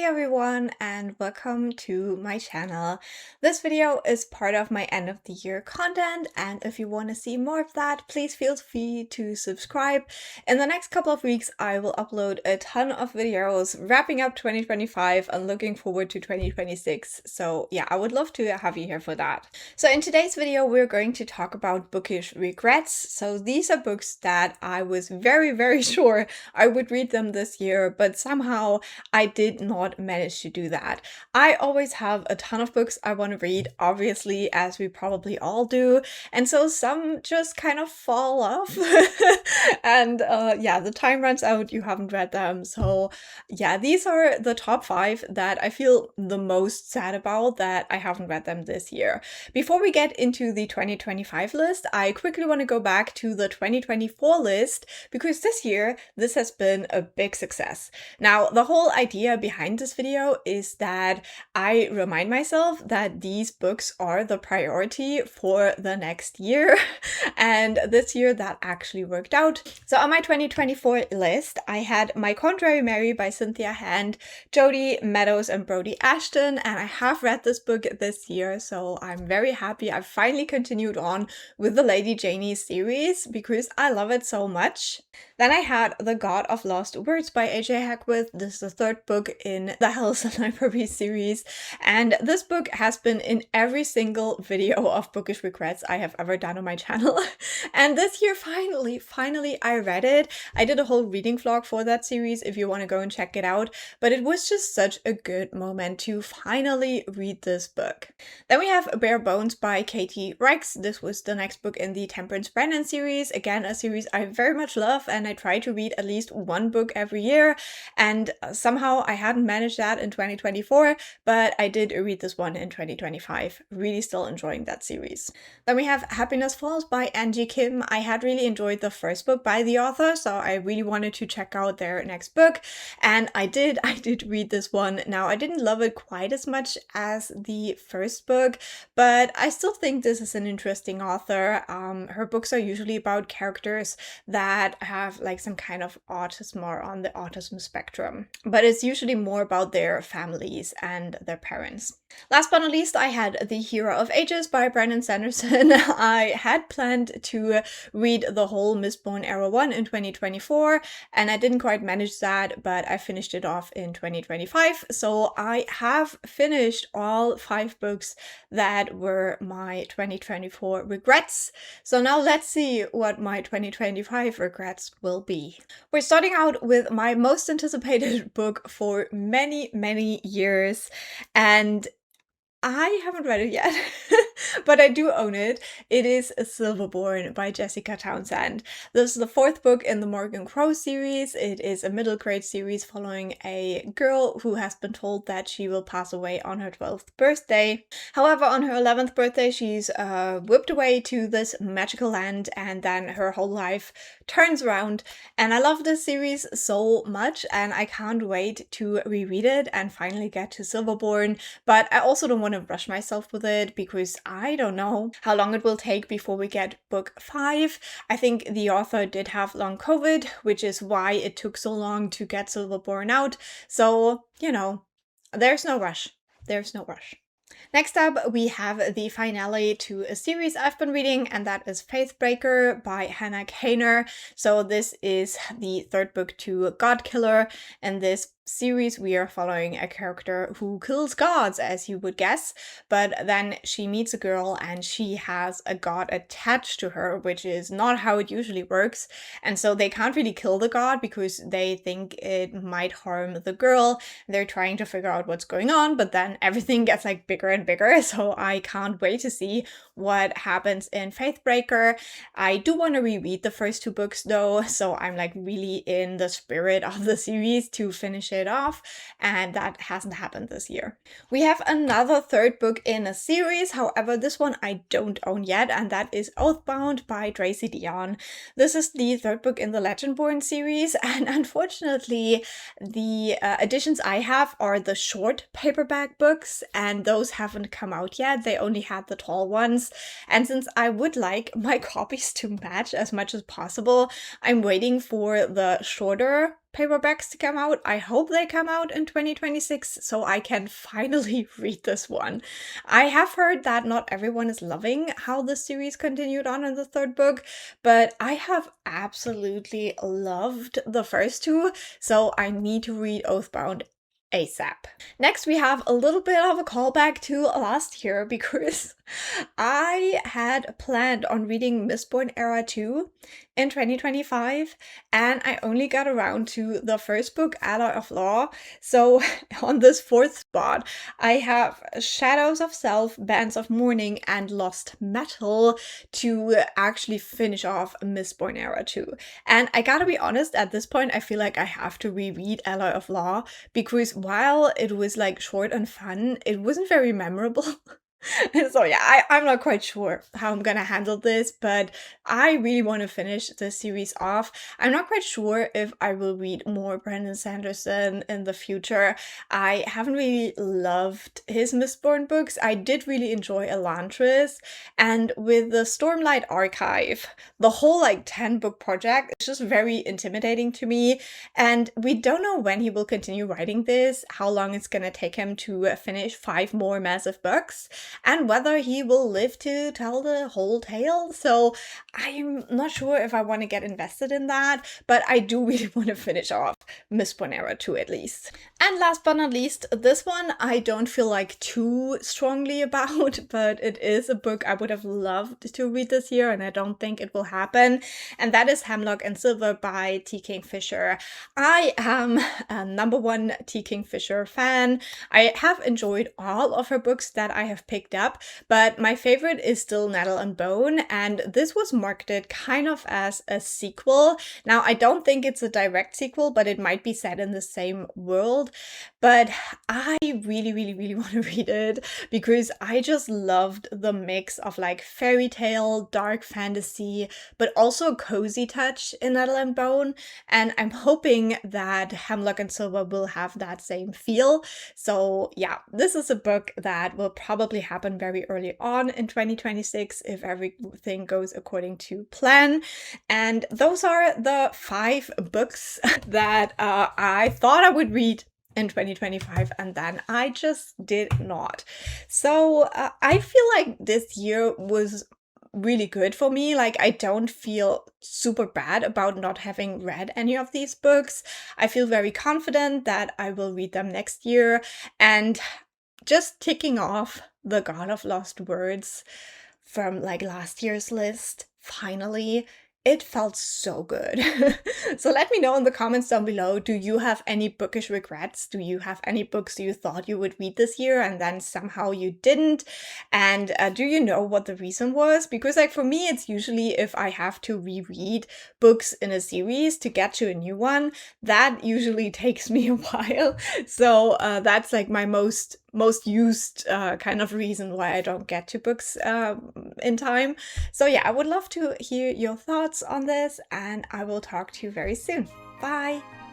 everyone, and welcome to my channel. This video is part of my end of the year content, and if you want to see more of that, please feel free to subscribe. In the next couple of weeks I will upload a ton of videos wrapping up 2025 and looking forward to 2026. So yeah, I would love to have you here for that. So in today's video we're going to talk about bookish regrets. So these are books that I was very sure I would read them this year, but somehow I did not manage to do that. I always have a ton of books I want to read, obviously, as we probably all do, and so some just kind of fall off. And yeah, the time runs out, you haven't read them. So yeah, these are the top 5 that I feel the most sad about that I haven't read them this year. Before we get into the 2025 list, I quickly want to go back to the 2024 list, because this year this has been a big success. Now, the whole idea behind this video is that I remind myself that these books are the priority for the next year, and this year that actually worked out. So on my 2024 list, I had My Contrary Mary by Cynthia Hand, Jodie Meadows and Brody Ashton, and I have read this book this year, so I'm very happy. I've finally continued on with the Lady Janie series because I love it so much. Then I had The God of Lost Words by A.J. Hackworth. This is the 3rd book in the Hell's Library series, and this book has been in every single video of bookish regrets I have ever done on my channel. And this year, finally I read it. I did a whole reading vlog for that series if you want to go and check it out, but it was just such a good moment to finally read this book. Then we have Bare Bones by Katie Rex. This was the next book in the Temperance Brennan series. Again, a series I very much love, and I try to read at least one book every year, and somehow I hadn't managed that in 2024, but I did read this one in 2025. Really still enjoying that series. Then we have Happiness Falls by Angie Kim. I had really enjoyed the first book by the author, so I really wanted to check out their next book, and I did read this one. Now, I didn't love it quite as much as the first book, but I still think this is an interesting author. Her books are usually about characters that have like some kind of autism or on the autism spectrum, but it's usually more about their families and their parents. Last but not least, I had The Hero of Ages by Brandon Sanderson. I had planned to read the whole Mistborn Era 1 in 2024, and I didn't quite manage that, but I finished it off in 2025. So I have finished all 5 books that were my 2024 regrets. So now let's see what my 2025 regrets will be. We're starting out with my most anticipated book for many years, and I haven't read it yet, but I do own it. It is Silverborn by Jessica Townsend. This is the 4th book in the Morgan Crow series. It is a middle grade series following a girl who has been told that she will pass away on her 12th birthday. However, on her 11th birthday, she's whipped away to this magical land, and then her whole life turns around. And I love this series so much, and I can't wait to reread it and finally get to Silverborn. But I also don't want to rush myself with it, because I don't know how long it will take before we get book 5. I think the author did have long COVID, which is why it took so long to get Silverborn out. So, you know, there's no rush. There's no rush. Next up, we have the finale to a series I've been reading, and that is Faithbreaker by Hannah Kaner. So this is the 3rd book to Godkiller, and this series we are following a character who kills gods, as you would guess, but then she meets a girl and she has a god attached to her, which is not how it usually works, and so they can't really kill the god because they think it might harm the girl. They're trying to figure out what's going on, but then everything gets like bigger and bigger, so I can't wait to see what happens in Faithbreaker. I do want to reread the first 2 books though, so I'm like really in the spirit of the series to finish it off, and that hasn't happened this year. We have another 3rd book in a series, however this one I don't own yet, and that is Oathbound by Tracy Deonn. This is the 3rd book in the Legendborn series, and unfortunately the editions I have are the short paperback books, and those haven't come out yet. They only had the tall ones, and since I would like my copies to match as much as possible, I'm waiting for the shorter paperbacks to come out. I hope they come out in 2026 so I can finally read this one. I have heard that not everyone is loving how the series continued on in the third book, but I have absolutely loved the first two, so I need to read Oathbound ASAP. Next, we have a little bit of a callback to last year because I had planned on reading Mistborn Era 2 in 2025, and I only got around to the first book, Alloy of Law. So on this fourth spot, I have Shadows of Self, Bands of Mourning, and Lost Metal to actually finish off Mistborn Era 2. And I gotta be honest, at this point, I feel like I have to reread Alloy of Law because while it was like short and fun, it wasn't very memorable. And so yeah, I'm not quite sure how I'm gonna handle this, but I really want to finish this series off. I'm not quite sure if I will read more Brandon Sanderson in the future. I haven't really loved his Mistborn books. I did really enjoy Elantris, and with the Stormlight Archive, the whole like 10-book project is just very intimidating to me, and we don't know when he will continue writing this, how long it's gonna take him to finish 5 more massive books, and whether he will live to tell the whole tale. So I'm not sure if I want to get invested in that, but I do really want to finish off Mistborn Era 2 at least. And last but not least, this one I don't feel like too strongly about, but it is a book I would have loved to read this year, and I don't think it will happen. And that is Hemlock and Silver by T. Kingfisher. I am a #1 T. Kingfisher fan. I have enjoyed all of her books that I have picked up, but my favorite is still Nettle and Bone, and this was marketed kind of as a sequel. Now, I don't think it's a direct sequel, but it might be set in the same world. But I really want to read it because I just loved the mix of like fairy tale, dark fantasy, but also cozy touch in Nettle and Bone. And I'm hoping that Hemlock and Silver will have that same feel. So yeah, this is a book that will probably happen very early on in 2026 if everything goes according to plan. And those are the 5 books that I thought I would read in 2025, and then I just did not. So I feel like this year was really good for me. Like, I don't feel super bad about not having read any of these books. I feel very confident that I will read them next year. And just ticking off the God of Lost Words from like last year's list, finally, it felt so good. So let me know in the comments down below, do you have any bookish regrets? Do you have any books you thought you would read this year and then somehow you didn't? And do you know what the reason was? Because like for me, it's usually if I have to reread books in a series to get to a new one, that usually takes me a while. So that's like my most used kind of reason why I don't get to books in time. So yeah, I would love to hear your thoughts on this, and I will talk to you very soon. Bye!